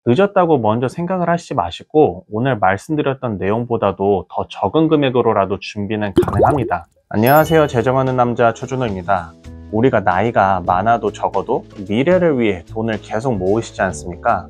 늦었다고 먼저 생각을 하시지 마시고 오늘 말씀드렸던 내용보다도 더 적은 금액으로라도 준비는 가능합니다. 안녕하세요. 재정하는 남자 최준호입니다. 우리가 나이가 많아도 적어도 미래를 위해 돈을 계속 모으시지 않습니까?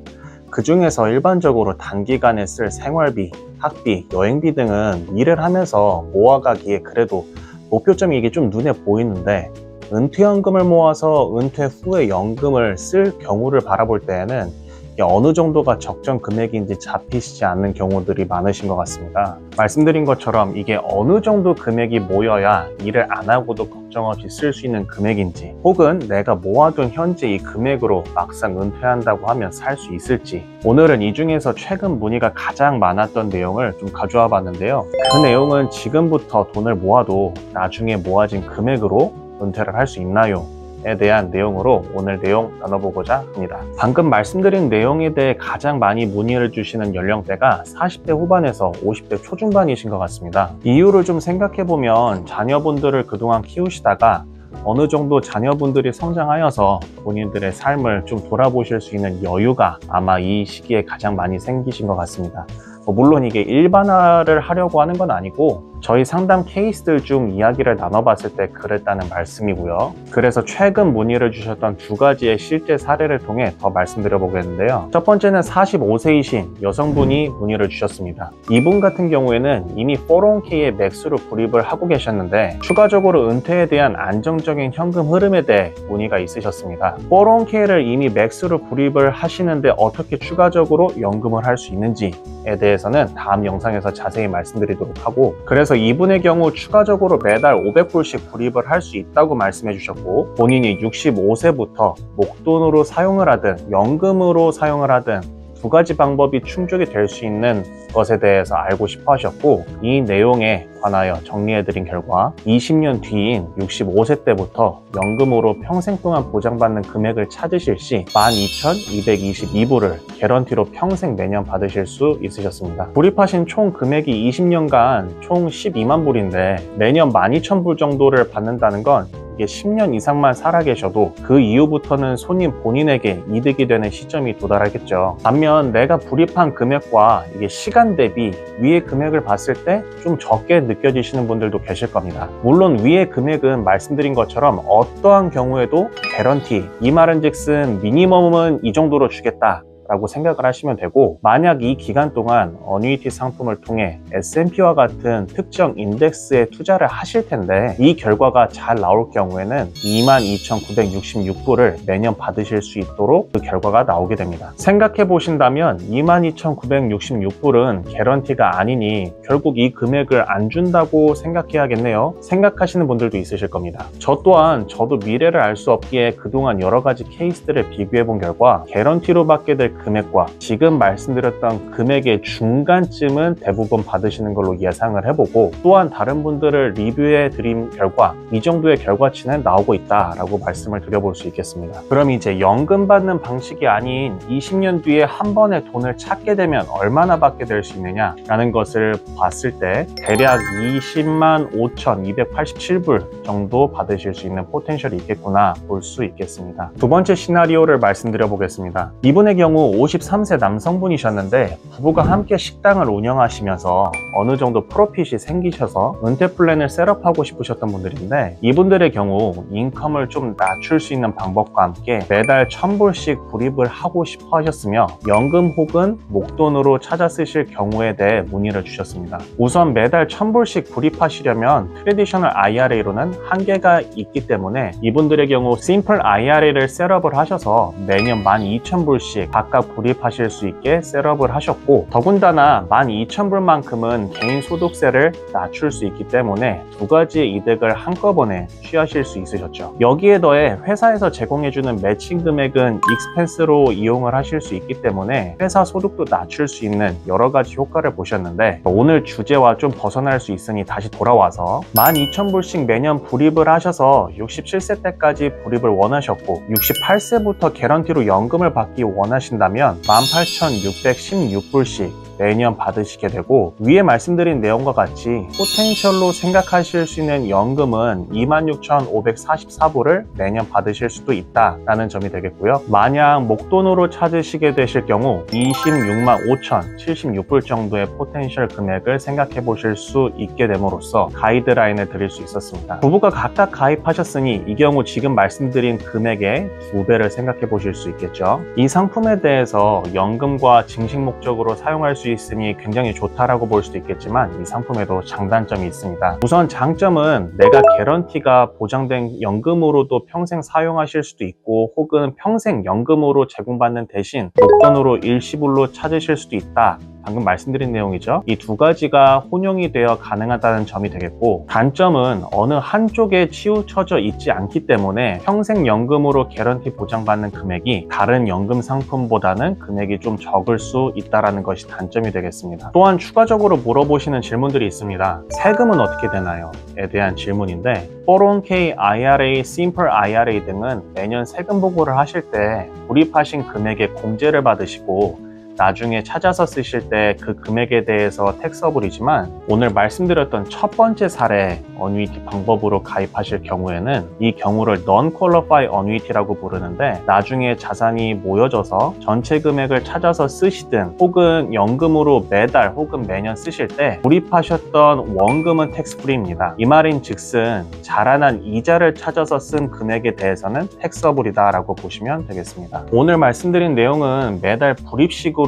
그 중에서 일반적으로 단기간에 쓸 생활비, 학비, 여행비 등은 일을 하면서 모아가기에 그래도 목표점이 이게 좀 눈에 보이는데, 은퇴연금을 모아서 은퇴 후에 연금을 쓸 경우를 바라볼 때에는 이게 어느 정도가 적정 금액인지 잡히시지 않는 경우들이 많으신 것 같습니다. 말씀드린 것처럼 이게 어느 정도 금액이 모여야 일을 안 하고도 걱정 없이 쓸 수 있는 금액인지, 혹은 내가 모아둔 현재 이 금액으로 막상 은퇴한다고 하면 살 수 있을지, 오늘은 이 중에서 최근 문의가 가장 많았던 내용을 좀 가져와 봤는데요. 그 내용은 지금부터 돈을 모아도 나중에 모아진 금액으로 은퇴를 할 수 있나요? 에 대한 내용으로 오늘 내용 나눠보고자 합니다. 방금 말씀드린 내용에 대해 가장 많이 문의를 주시는 연령대가 40대 후반에서 50대 초중반이신 것 같습니다. 이유를 좀 생각해보면 자녀분들을 그동안 키우시다가 어느 정도 자녀분들이 성장하여서 본인들의 삶을 좀 돌아보실 수 있는 여유가 아마 이 시기에 가장 많이 생기신 것 같습니다. 물론 이게 일반화를 하려고 하는 건 아니고 저희 상담 케이스들 중 이야기를 나눠봤을 때 그랬다는 말씀이고요. 그래서 최근 문의를 주셨던 두 가지의 실제 사례를 통해 더 말씀드려 보겠는데요. 첫 번째는 45세이신 여성분이 문의를 주셨습니다. 이분 같은 경우에는 이미 401k의 맥스로 구입을 하고 계셨는데 추가적으로 은퇴에 대한 안정적인 현금 흐름에 대해 문의가 있으셨습니다. 401k를 이미 맥스로 구입을 하시는데 어떻게 추가적으로 연금을 할 수 있는지에 대해서는 다음 영상에서 자세히 말씀드리도록 하고, 그래서 이분의 경우 추가적으로 매달 500불씩 구입을 할 수 있다고 말씀해 주셨고, 본인이 65세부터 목돈으로 사용을 하든 연금으로 사용을 하든 두 가지 방법이 충족이 될 수 있는 것에 대해서 알고 싶어 하셨고, 이 내용에 관하여 정리해드린 결과 20년 뒤인 65세 때부터 연금으로 평생 동안 보장받는 금액을 찾으실 시 12,222불을 개런티로 평생 매년 받으실 수 있으셨습니다. 구입하신 총 금액이 20년간 총 12만 불인데 매년 12,000불 정도를 받는다는 건 이게 10년 이상만 살아계셔도 그 이후부터는 손님 본인에게 이득이 되는 시점이 도달하겠죠. 반면 내가 불입한 금액과 이게 시간 대비 위의 금액을 봤을 때 좀 적게 느껴지시는 분들도 계실 겁니다. 물론 위의 금액은 말씀드린 것처럼 어떠한 경우에도 개런티, 이 말은 즉슨 미니멈은 이 정도로 주겠다 라고 생각을 하시면 되고, 만약 이 기간 동안 어뉴이티 상품을 통해 S&P와 같은 특정 인덱스에 투자를 하실 텐데 이 결과가 잘 나올 경우에는 22,966불을 매년 받으실 수 있도록 그 결과가 나오게 됩니다. 생각해 보신다면 22,966불은 개런티가 아니니 결국 이 금액을 안 준다고 생각해야겠네요. 생각하시는 분들도 있으실 겁니다. 저 또한 저도 미래를 알 수 없기에 그동안 여러 가지 케이스들을 비교해 본 결과 개런티로 받게 될 금액과 지금 말씀드렸던 금액의 중간쯤은 대부분 받으시는 걸로 예상을 해보고, 또한 다른 분들을 리뷰해 드린 결과 이 정도의 결과치는 나오고 있다라고 말씀을 드려볼 수 있겠습니다. 그럼 이제 연금 받는 방식이 아닌 20년 뒤에 한 번에 돈을 찾게 되면 얼마나 받게 될 수 있느냐라는 것을 봤을 때 대략 20만 5,287불 정도 받으실 수 있는 포텐셜이 있겠구나 볼 수 있겠습니다. 두 번째 시나리오를 말씀드려 보겠습니다. 이분의 경우 53세 남성분이셨는데 부부가 함께 식당을 운영하시면서 어느 정도 프로핏이 생기셔서 은퇴 플랜을 셋업하고 싶으셨던 분들인데, 이분들의 경우 인컴을 좀 낮출 수 있는 방법과 함께 매달 1,000불씩 구입을 하고 싶어 하셨으며 연금 혹은 목돈으로 찾아 쓰실 경우에 대해 문의를 주셨습니다. 우선 매달 1,000불씩 구입하시려면 트래디셔널 IRA로는 한계가 있기 때문에 이분들의 경우 심플 IRA를 셋업을 하셔서 매년 12,000불씩 각각 불입하실 수 있게 셋업을 하셨고, 더군다나 12,000불만큼은 개인 소득세를 낮출 수 있기 때문에 두 가지의 이득을 한꺼번에 취하실 수 있으셨죠. 여기에 더해 회사에서 제공해주는 매칭 금액은 익스펜스로 이용을 하실 수 있기 때문에 회사 소득도 낮출 수 있는 여러 가지 효과를 보셨는데, 오늘 주제와 좀 벗어날 수 있으니 다시 돌아와서 12,000불씩 매년 불입을 하셔서 67세 때까지 불입을 원하셨고 68세부터 개런티로 연금을 받기 원하신다면 18,616불씩 매년 받으시게 되고, 위에 말씀드린 내용과 같이 포텐셜로 생각하실 수 있는 연금은 26,544불을 매년 받으실 수도 있다라는 점이 되겠고요. 만약 목돈으로 찾으시게 되실 경우 265,076불 정도의 포텐셜 금액을 생각해 보실 수 있게 됨으로써 가이드라인을 드릴 수 있었습니다. 부부가 각각 가입하셨으니 이 경우 지금 말씀드린 금액의 2배를 생각해 보실 수 있겠죠. 이 상품에 대해서 연금과 증식 목적으로 사용할 수 있으니 굉장히 좋다라고 볼 수도 있겠지만, 이 상품에도 장단점이 있습니다. 우선 장점은 내가 개런티가 보장된 연금으로도 평생 사용하실 수도 있고, 혹은 평생 연금으로 제공받는 대신 목돈으로 일시불로 찾으실 수도 있다. 방금 말씀드린 내용이죠. 이 두 가지가 혼용이 되어 가능하다는 점이 되겠고, 단점은 어느 한쪽에 치우쳐져 있지 않기 때문에 평생 연금으로 개런티 보장받는 금액이 다른 연금 상품보다는 금액이 좀 적을 수 있다는 것이 단점이 되겠습니다. 또한 추가적으로 물어보시는 질문들이 있습니다. 세금은 어떻게 되나요? 에 대한 질문인데, 401k, IRA, Simple IRA 등은 매년 세금 보고를 하실 때 불입하신 금액의 공제를 받으시고, 나중에 찾아서 쓰실 때 그 금액에 대해서 텍서블이지만, 오늘 말씀드렸던 첫 번째 사례 어뉴이티 방법으로 가입하실 경우에는 이 경우를 Non-Qualified Annuity라고 부르는데, 나중에 자산이 모여져서 전체 금액을 찾아서 쓰시든 혹은 연금으로 매달 혹은 매년 쓰실 때 불입하셨던 원금은 텍스프리입니다. 이 말인 즉슨 자라난 이자를 찾아서 쓴 금액에 대해서는 텍서블이다 라고 보시면 되겠습니다. 오늘 말씀드린 내용은 매달 불입식으로도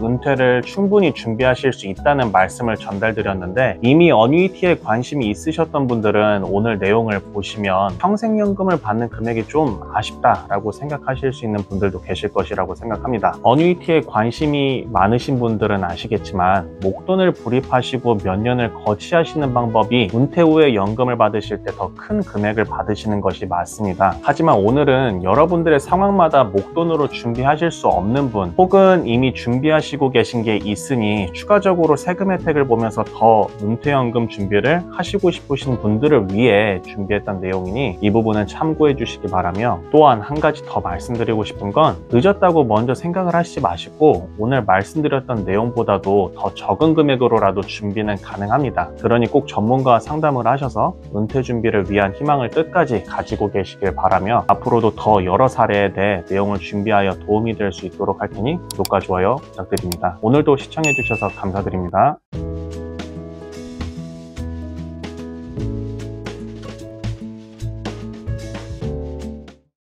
은퇴를 충분히 준비하실 수 있다는 말씀을 전달드렸는데, 이미 어뉴이티에 관심이 있으셨던 분들은 오늘 내용을 보시면 평생연금을 받는 금액이 좀 아쉽다라고 생각하실 수 있는 분들도 계실 것이라고 생각합니다. 어뉴이티에 관심이 많으신 분들은 아시겠지만, 목돈을 불입하시고 몇 년을 거치하시는 방법이 은퇴 후에 연금을 받으실 때 더 큰 금액을 받으시는 것이 맞습니다. 하지만 오늘은 여러분들의 상황마다 목돈으로 준비하실 수 없는 분, 혹은 이미 준비하시고 계신 게 있으니 추가적으로 세금 혜택을 보면서 더 은퇴연금 준비를 하시고 싶으신 분들을 위해 준비했던 내용이니 이 부분은 참고해 주시기 바라며, 또한 한 가지 더 말씀드리고 싶은 건, 늦었다고 먼저 생각을 하시지 마시고 오늘 말씀드렸던 내용보다도 더 적은 금액으로라도 준비는 가능합니다. 그러니 꼭 전문가와 상담을 하셔서 은퇴 준비를 위한 희망을 끝까지 가지고 계시길 바라며, 앞으로도 더 여러 사례에 대해 내용을 준비하여 도움이 될 수 있도록 할 테니 구독과 좋아요 부탁드립니다. 오늘도 시청해 주셔서 감사드립니다.